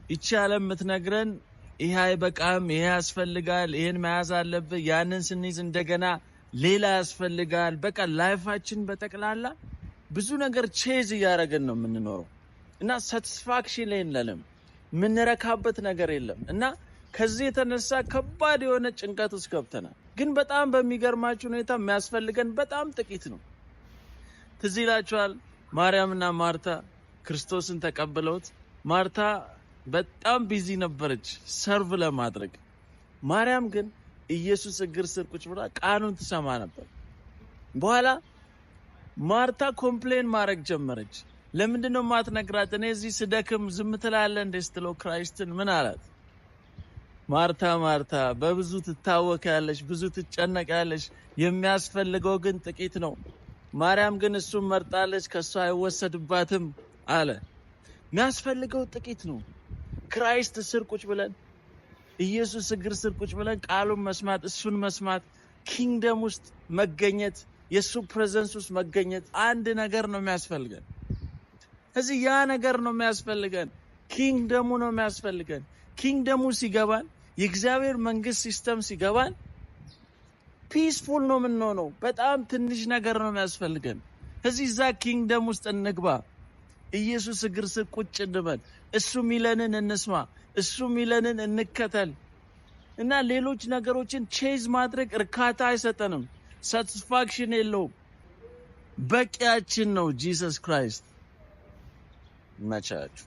ይቺ ዓለም የምትነግረን ይሄ አይበቃም፣ ይሄ ያስፈልጋል፣ ይሄን መያዝ አለብህ፣ ያንን ስንይዝ እንደገና ሌላ ያስፈልጋል። በቃ ላይፋችን በጠቅላላ ብዙ ነገር ቼዝ እያደረግን ነው የምንኖረው እና ሳቲስፋክሽን የለንም፣ ምንረካበት ነገር የለም እና ከዚህ የተነሳ ከባድ የሆነ ጭንቀት ውስጥ ገብተናል። ግን በጣም በሚገርማችሁ ሁኔታ የሚያስፈልገን በጣም ጥቂት ነው። ትዝ ይላችኋል ማርያምና ማርታ ክርስቶስን ተቀብለውት፣ ማርታ በጣም ቢዚ ነበረች ሰርቭ ለማድረግ። ማርያም ግን ኢየሱስ እግር ስር ቁጭ ብላ ቃሉን ትሰማ ነበር። በኋላ ማርታ ኮምፕሌን ማድረግ ጀመረች። ለምንድነው ማትነግራት? እኔ እዚህ ስደክም ዝም ትላለህ እንዴ ስትለው ክራይስትን ምን አላት? ማርታ ማርታ በብዙ ትታወቂያለሽ፣ ብዙ ትጨነቂያለሽ፣ የሚያስፈልገው ግን ጥቂት ነው። ማርያም ግን እሱን መርጣለች፣ ከሷ አይወሰድባትም አለ። የሚያስፈልገው ጥቂት ነው። ክራይስት ስር ቁጭ ብለን፣ ኢየሱስ እግር ስር ቁጭ ብለን ቃሉን መስማት፣ እሱን መስማት፣ ኪንግደም ውስጥ መገኘት፣ የሱ ፕሬዘንስ ውስጥ መገኘት አንድ ነገር ነው የሚያስፈልገን። እዚህ ያ ነገር ነው የሚያስፈልገን። ኪንግደሙ ነው የሚያስፈልገን። ኪንግደሙ ሲገባን፣ የእግዚአብሔር መንግስት ሲስተም ሲገባን ፒስፉል ነው የምንሆነው። በጣም ትንሽ ነገር ነው የሚያስፈልገን። እዚህ እዛ ኪንግደም ውስጥ እንግባ። ኢየሱስ እግር ስር ቁጭ እንበል። እሱ ሚለንን እንስማ፣ እሱ ሚለንን እንከተል እና ሌሎች ነገሮችን ቼዝ ማድረግ እርካታ አይሰጠንም፣ ሳቲስፋክሽን የለውም። በቂያችን ነው ጂሰስ ክራይስት። መቻችሁ